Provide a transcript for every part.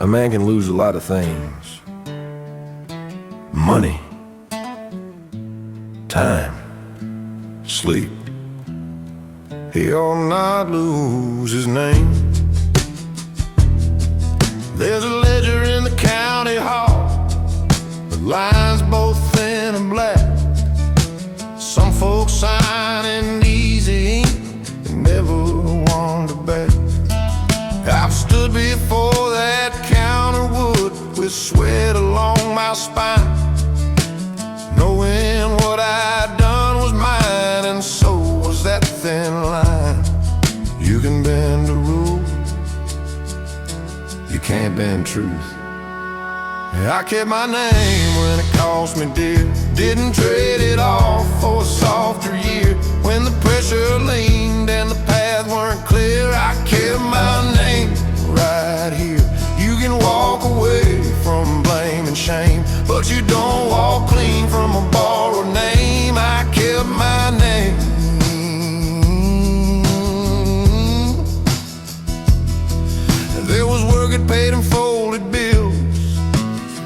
A man can lose a lot of things. Money, time, sleep. He'll not lose his name. There's a ledger in the county hall, the lines both thin and black. Some folks sign in easy ink and never wander back. I've stood before that counter wood with sweat along my spine, knowing what I'd done was mine, and so was that thin line. You can bend a rule, you can't bend truth. I kept my name when it cost me dear, didn't trade it off for a softer year. When the pressure leaned and the path weren't clear, I kept my name right here. You can walk away from blame and shame, but you don't walk clean from a borrowed name. I kept my name. There was work that paid and folded bills,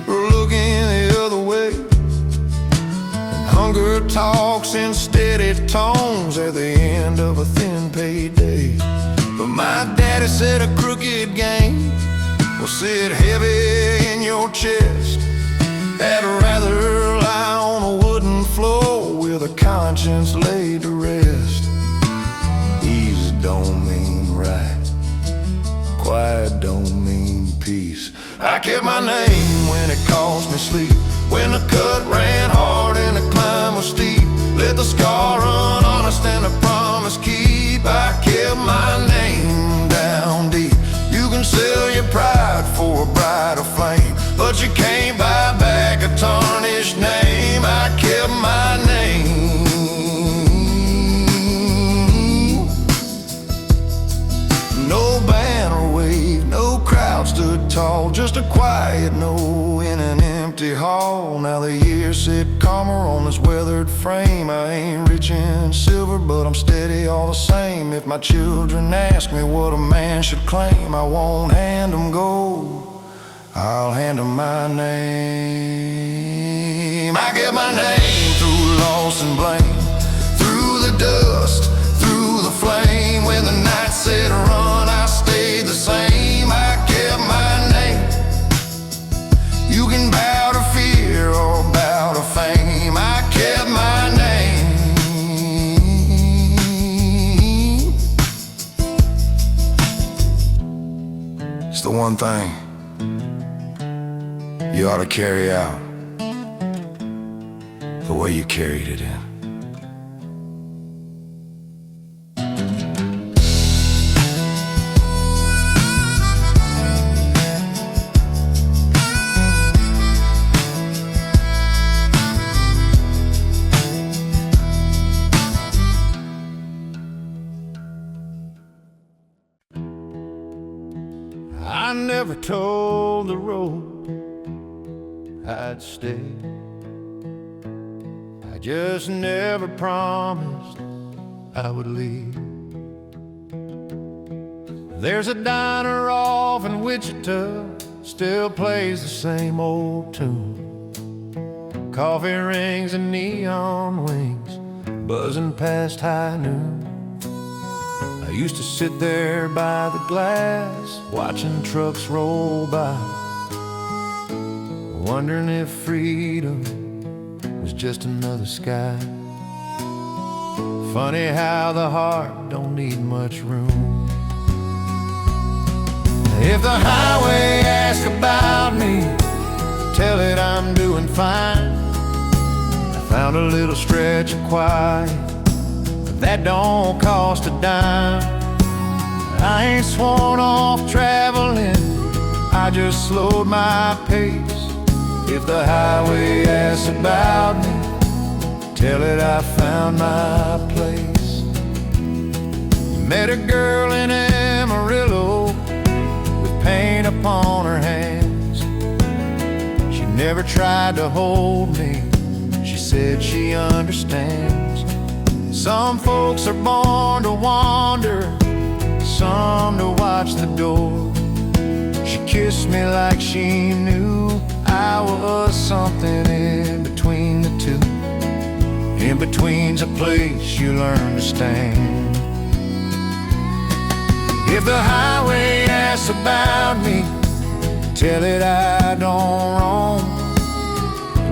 looking the other way, and hunger talks in steady tones at the end of a thin paid day. But my daddy said a crooked game will sit heavy in your chest. I'd rather lie on a wooden floor with a conscience laid to rest. Easy don't mean right, quiet don't mean peace. I kept my name when it cost me sleep, when the cut ran hard and the climb was steep. Let the scar run honest and the promise keep. I kept my name down deep. You can sell your pride for a brighter flame, but you can't buy back a tarnished name. I kept my name. No banner waved, no crowd stood tall, just a quiet no in an empty hall. Now the years sit calmer on this weathered frame. I ain't rich in silver, but I'm steady all the same. If my children ask me what a man should claim, I won't hand them gold, I'll hand them my name. I get my name through loss and blame, through the dust, through the flame. When the night said run, I stayed the same. I kept my name. You can bow to fear or bow to fame. I kept my name. It's the one thing you ought to carry out the way you carried it in. I never told the road I'd stay. I just never promised I would leave. There's a diner off in Wichita, still plays the same old tune. Coffee rings and neon wings buzzing past high noon. I used to sit there by the glass, watching trucks roll by, wondering if freedom was just another sky. Funny how the heart don't need much room. If the highway asks about me, tell it I'm doing fine. I found a little stretch of quiet, but that don't cost a dime. I ain't sworn off traveling, I just slowed my pace. If the highway asks about me, tell it I found my place. Met a girl in Amarillo with paint upon her hands. She never tried to hold me, she said she understands. Some folks are born to wander, some to watch the door. She kissed me like she knew I was something in between the two. In between's a place you'll understand. If the highway asks about me, tell it I don't roam,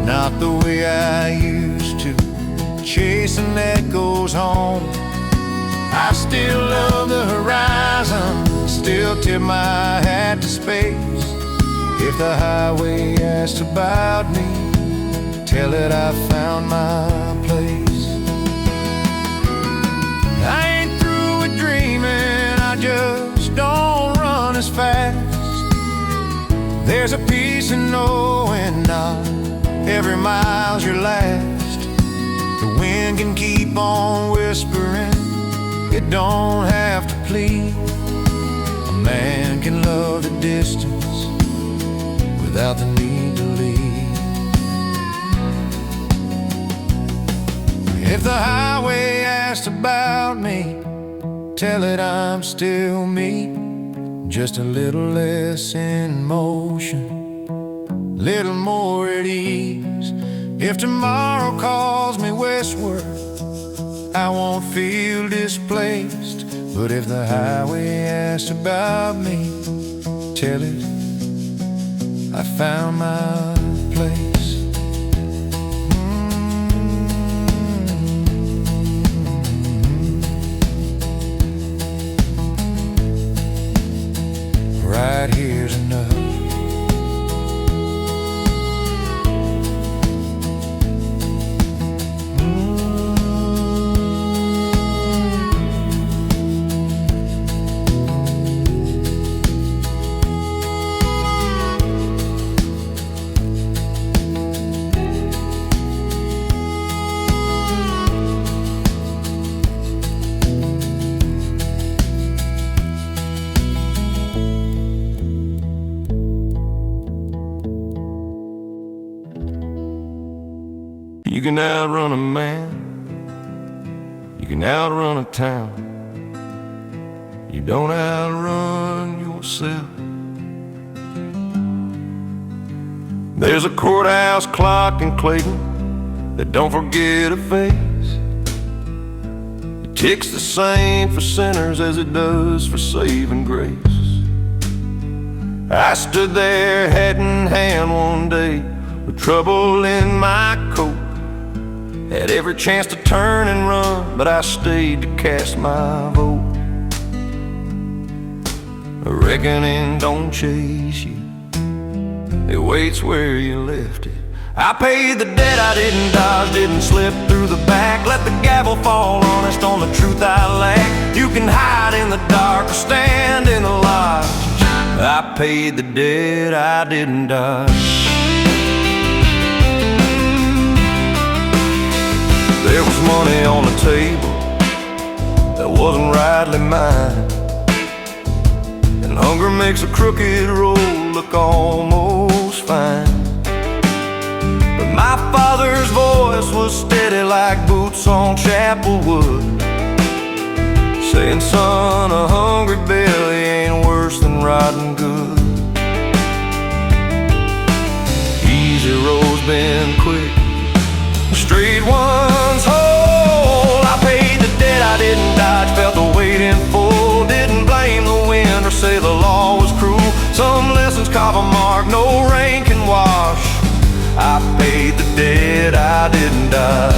not the way I used to, chasing echoes home. I still love the horizon, still tip my hat to space. If the highway asks about me, tell it I found my place. I ain't through with dreaming, I just don't run as fast. There's a peace in knowing not every mile's your last. The wind can keep on whispering, it don't have to plead. A man can love the distance without the need to leave. If the highway asks about me, tell it I'm still me, just a little less in motion, little more at ease. If tomorrow calls me westward, I won't feel displaced. But if the highway asks about me, tell it I found my place. Right here's enough. You can outrun a man, you can outrun a town, you don't outrun yourself. There's a courthouse clock in Clayton that don't forget a face. It ticks the same for sinners as it does for saving grace. I stood there hat in hand one day with trouble in my coat. Had every chance to turn and run, but I stayed to cast my vote. A reckoning don't chase you, it waits where you left it. I paid the debt I didn't dodge, didn't slip through the back. Let the gavel fall honest on the truth I lack. You can hide in the dark or stand in the light. I paid the debt I didn't dodge. There was money on the table that wasn't rightly mine, and hunger makes a crooked road look almost fine. But my father's voice was steady like boots on chapel wood, saying, son, a hungry belly ain't worse than rotten good. Easy road's been quick, straight ones whole. I paid the debt I didn't dodge, felt the weight in full. Didn't blame the wind or say the law was cruel. Some lessons carve a mark no rain can wash. I paid the debt I didn't dodge.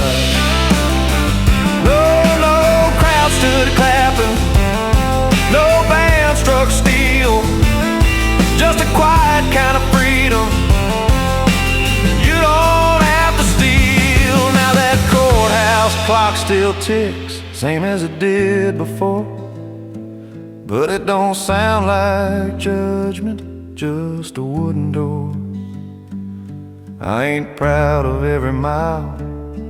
No crowd stood clapping, no band struck steel, just a quiet kind of freedom you don't have to steal. Now that courthouse clock still ticks, same as it did before, but it don't sound like judgment, just a wooden door. I ain't proud of every mile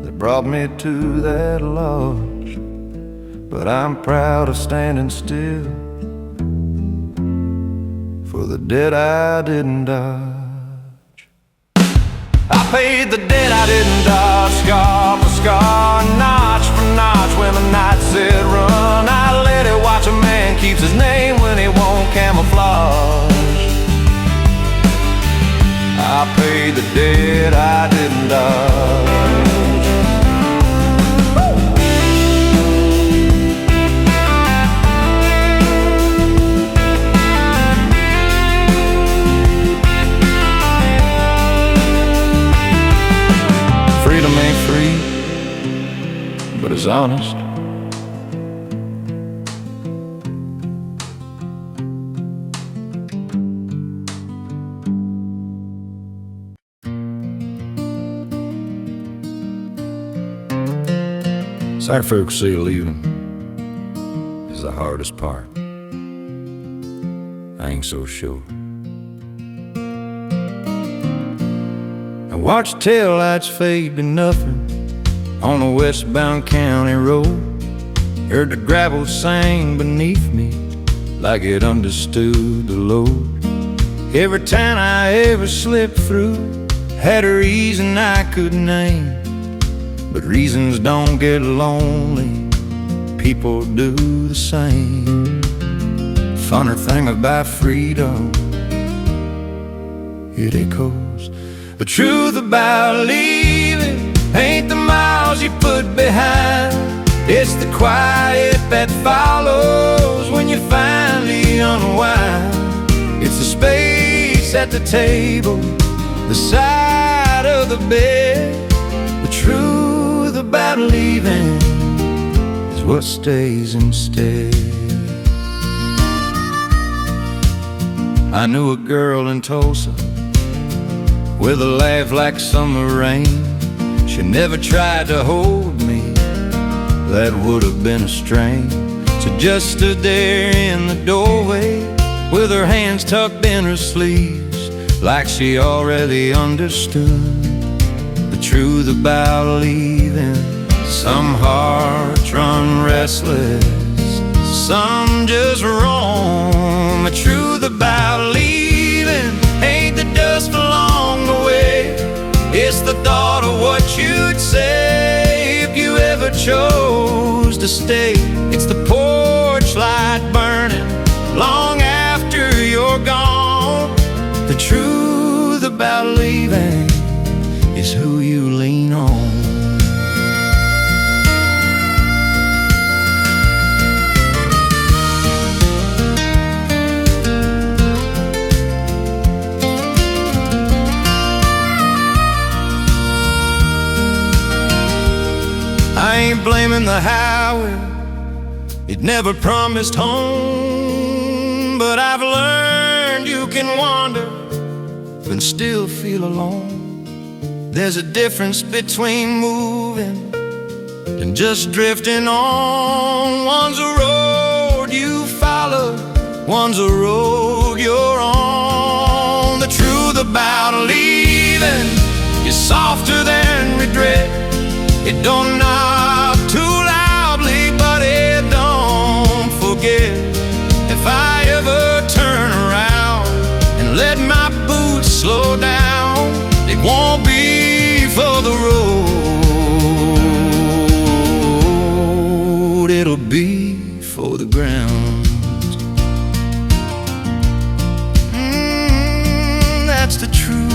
that brought me to that lodge, but I'm proud of standing still for the debt I didn't dodge. I paid the debt I didn't dodge, scar for scar, notch for notch. When the night said run, I let it watch a man keeps his name when he won't camouflage. honest. Sorry folks say leaving is the hardest part. I ain't so sure. I watched taillights fade to nothing on a westbound county road. Heard the gravel sing beneath me like it understood the load. Every time I ever slipped through had a reason I could name. But reasons don't get lonely, people do the same. Funner thing about freedom, it echoes. The truth about leaving ain't the miles you put behind. It's the quiet that follows when you finally unwind. It's the space at the table, the side of the bed. The truth about leaving is what stays instead. I knew a girl in Tulsa with a laugh like summer rain. She never tried to hold me, that would have been a strain. She just stood there in the doorway with her hands tucked in her sleeves, like she already understood the truth about leaving. Some hearts run restless, some just roam. The truth about leaving ain't the dust along the way. It's the thought of what you'd say if you ever chose to stay. It's the porch light burning long after you're gone. The truth about leaving is who you lean on. I ain't blaming the highway, it never promised home. But I've learned you can wander and still feel alone. There's a difference between moving and just drifting on. One's a road you follow, one's a road you're on. The truth about leaving is softer than regret. It don't knock too loudly, but it don't forget. If I ever turn around and let my boots slow down, it won't be for the road, it'll be for the ground. That's the truth.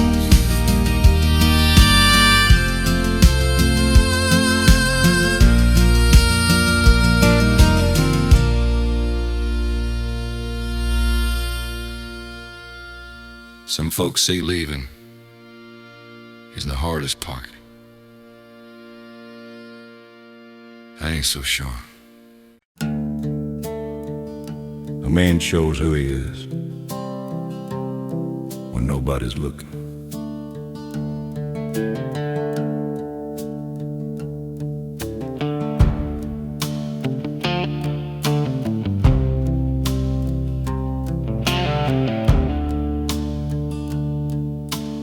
Some folks say leaving is the hardest part. I ain't so sure. A man shows who he is when nobody's looking.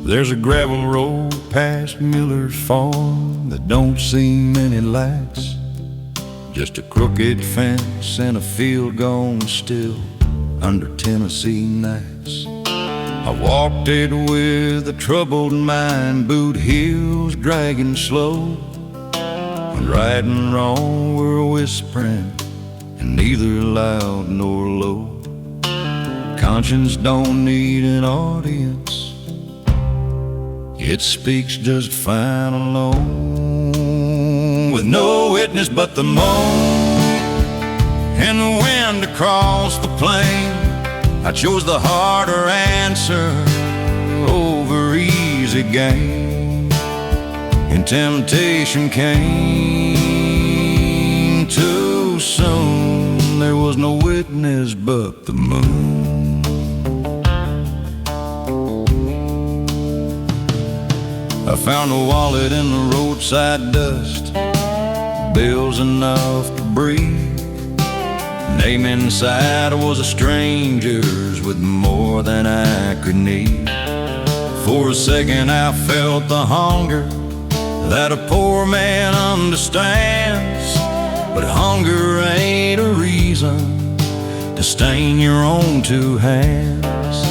There's a gravel road past Miller's farm that don't see many lights. Just a crooked fence and a field gone still under Tennessee nights. I walked it with a troubled mind, boot heels dragging slow. When right and wrong were whispering, and neither loud nor low. Conscience don't need an audience, it speaks just fine alone, with no witness but the moan and the wind across the plain. I chose the harder answer over easy gain, and temptation came. soon. There was no witness but the moon. I found a wallet in the roadside dust, bills enough to breathe. Name inside was a stranger's with more than I could need. For a second I felt the hunger that a poor man understands, but hunger ain't a reason to stain your own two hands.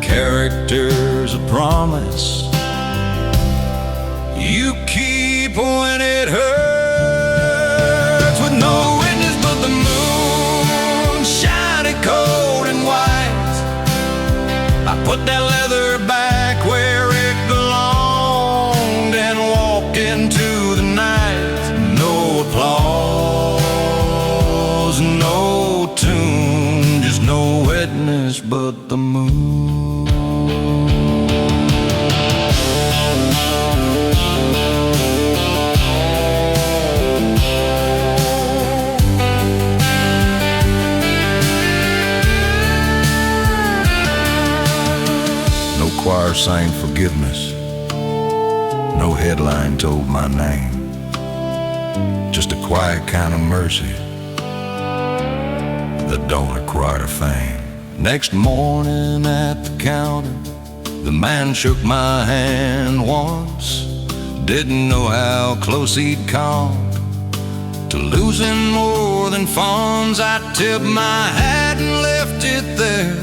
Character's a promise you keep when it hurts, with no witness but the moon shining cold and white. I put that leather back where it belonged and walked into the night. No applause, no tune, just no witness but the moon. Choir sang forgiveness, no headline told my name, just a quiet kind of mercy that don't require fame. Next morning at the counter, the man shook my hand once. Didn't know how close he'd come to losing more than funds. I tipped my hat and left it there.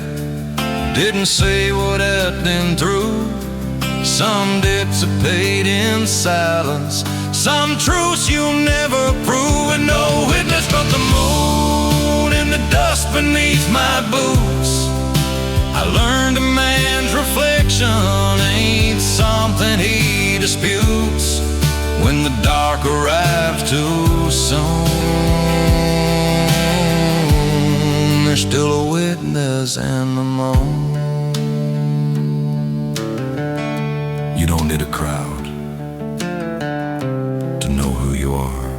Didn't say what had been through. Some dissipate in silence, some truths you'll never prove. And no witness but the moon in the dust beneath my boots. I learned a man's reflection ain't something he disputes. When the dark arrives too soon, there's still a witness in the moon. You don't need a crowd to know who you are.